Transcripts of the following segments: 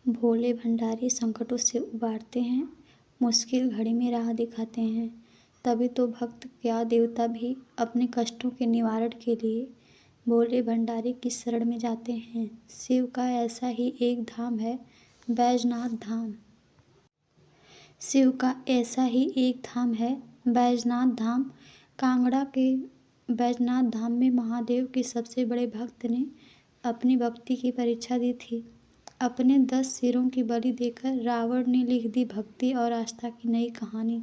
भोले भंडारी संकटों से उबारते हैं, मुश्किल घड़ी में राह दिखाते हैं। तभी तो भक्त क्या देवता भी अपने कष्टों के निवारण के लिए भोले भंडारी की शरण में जाते हैं। शिव का ऐसा ही एक धाम है बैजनाथ धाम। शिव का ऐसा ही एक धाम है बैजनाथ धाम। कांगड़ा के बैजनाथ धाम में महादेव के सबसे बड़े भक्त ने अपनी भक्ति की परीक्षा दी थी। अपने 10 सिरों की बलि देकर रावण ने लिख दी भक्ति और आस्था की नई कहानी।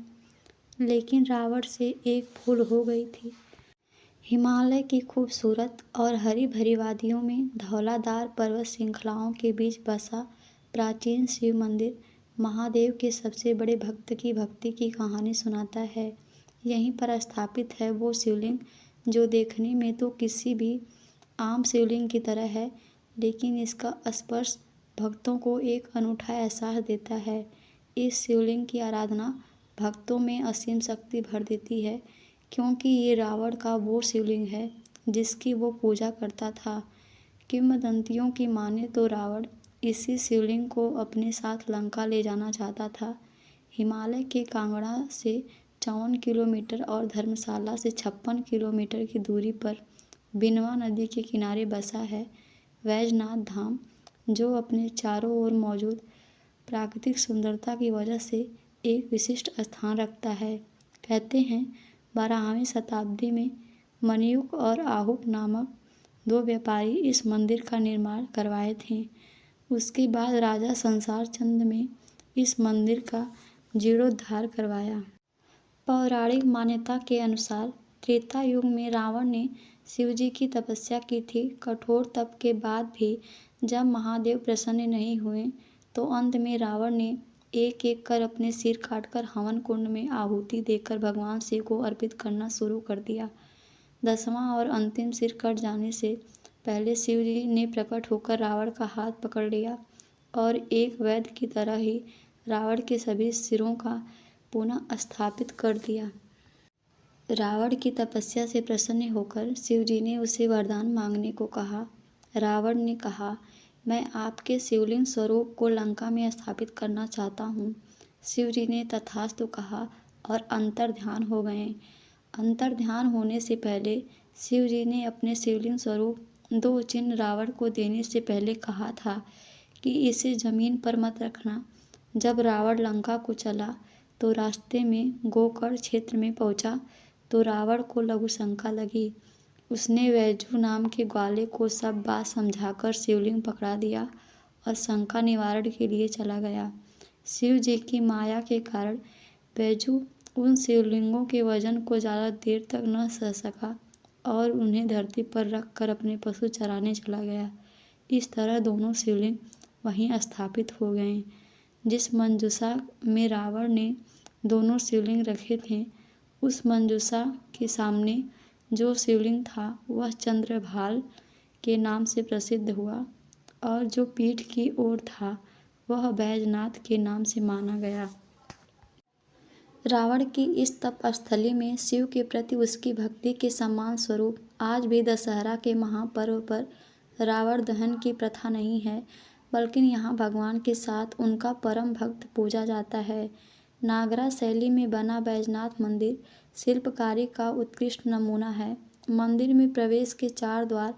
लेकिन रावण से एक भूल हो गई थी। हिमालय की खूबसूरत और हरी भरी वादियों में धौलाधार पर्वत श्रृंखलाओं के बीच बसा प्राचीन शिव मंदिर महादेव के सबसे बड़े भक्त की भक्ति की कहानी सुनाता है। यहीं पर स्थापित है वो शिवलिंग जो देखने में तो किसी भी आम शिवलिंग की तरह है, लेकिन इसका स्पर्श भक्तों को एक अनूठा एहसास देता है। इस शिवलिंग की आराधना भक्तों में असीम शक्ति भर देती है, क्योंकि ये रावण का वो शिवलिंग है जिसकी वो पूजा करता था। किंवदंतियों की माने तो रावण इसी शिवलिंग को अपने साथ लंका ले जाना चाहता था। हिमालय के कांगड़ा से 54 किलोमीटर और धर्मशाला से 56 किलोमीटर की दूरी पर बिनवा नदी के किनारे बसा है बैजनाथ धाम, जो अपने चारों ओर मौजूद प्राकृतिक सुंदरता की वजह से एक विशिष्ट स्थान रखता है। कहते हैं 12वीं शताब्दी में मणियुक और आहुक नामक 2 व्यापारी इस मंदिर का निर्माण करवाए थे। उसके बाद राजा संसार चंद में इस मंदिर का जीर्णोद्धार करवाया। पौराणिक मान्यता के अनुसार त्रेता युग में रावण ने शिवजी की तपस्या की थी। कठोर तप के बाद भी जब महादेव प्रसन्न नहीं हुए तो अंत में रावण ने एक एक कर अपने सिर काटकर हवन कुंड में आहुति देकर भगवान शिव को अर्पित करना शुरू कर दिया। 10वां और अंतिम सिर कट जाने से पहले शिवजी ने प्रकट होकर रावण का हाथ पकड़ लिया और एक वैद्य की तरह ही रावण के सभी सिरों का पुनः स्थापित कर दिया। रावण की तपस्या से प्रसन्न होकर शिवजी ने उसे वरदान मांगने को कहा। रावण ने कहा, मैं आपके शिवलिंग स्वरूप को लंका में स्थापित करना चाहता हूँ। शिवजी ने तथास्तु कहा और अंतर्ध्यान हो गए। अंतर्ध्यान होने से पहले शिवजी ने अपने शिवलिंग स्वरूप 2 चिन्ह रावण को देने से पहले कहा था कि इसे जमीन पर मत रखना। जब रावण लंका को चला तो रास्ते में गोकर्ण क्षेत्र में पहुंचा तो रावण को लघु शंका लगी। उसने वैजू नाम के ग्वाले को सब बात समझाकर शिवलिंग पकड़ा दिया और शंका निवारण के लिए चला गया। शिव जी की माया के कारण वैजू उन शिवलिंगों के वजन को ज़्यादा देर तक न सह सका और उन्हें धरती पर रख कर अपने पशु चराने चला गया। इस तरह दोनों शिवलिंग वहीं स्थापित हो गए। जिस मंजूषा में रावण ने दोनों शिवलिंग रखे थे, उस मंजूषा के सामने जो शिवलिंग था वह चंद्रभाल के नाम से प्रसिद्ध हुआ और जो पीठ की ओर था वह बैजनाथ के नाम से माना गया। रावण की इस तपस्थली में शिव के प्रति उसकी भक्ति के सम्मान स्वरूप आज भी दशहरा के महापर्व पर रावण दहन की प्रथा नहीं है, बल्कि यहाँ भगवान के साथ उनका परम भक्त पूजा जाता है। नागरा शैली में बना बैजनाथ मंदिर शिल्पकारी का उत्कृष्ट नमूना है। मंदिर में प्रवेश के 4 द्वार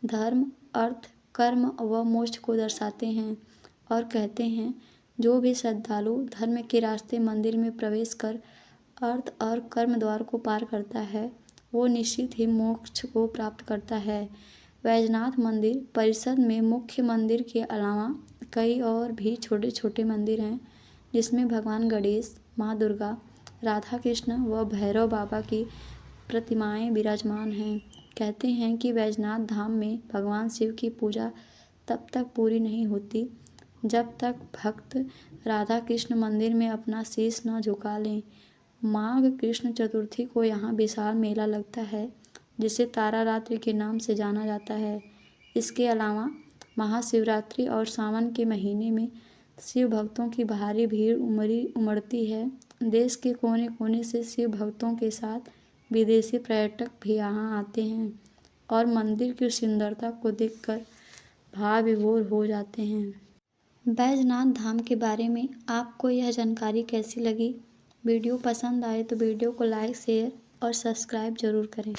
धर्म, अर्थ, कर्म व मोक्ष को दर्शाते हैं और कहते हैं जो भी श्रद्धालु धर्म के रास्ते मंदिर में प्रवेश कर अर्थ और कर्म द्वार को पार करता है वो निश्चित ही मोक्ष को प्राप्त करता है। बैजनाथ मंदिर परिसर में मुख्य मंदिर के अलावा कई और भी छोटे छोटे मंदिर हैं, जिसमें भगवान गणेश, माँ दुर्गा, राधा कृष्ण व भैरव बाबा की प्रतिमाएं विराजमान हैं। कहते हैं कि बैजनाथ धाम में भगवान शिव की पूजा तब तक पूरी नहीं होती जब तक भक्त राधा कृष्ण मंदिर में अपना शीश न झुका लें। माघ कृष्ण चतुर्थी को यहाँ विशाल मेला लगता है, जिसे तारा रात्रि के नाम से जाना जाता है। इसके अलावा महाशिवरात्रि और सावन के महीने में शिव भक्तों की भारी भीड़ उमड़ती है। देश के कोने कोने से शिव भक्तों के साथ विदेशी पर्यटक भी यहाँ आते हैं और मंदिर की सुंदरता को देखकर भाव विभोर हो जाते हैं। बैजनाथ धाम के बारे में आपको यह जानकारी कैसी लगी? वीडियो पसंद आए तो वीडियो को लाइक शेयर और सब्सक्राइब ज़रूर करें।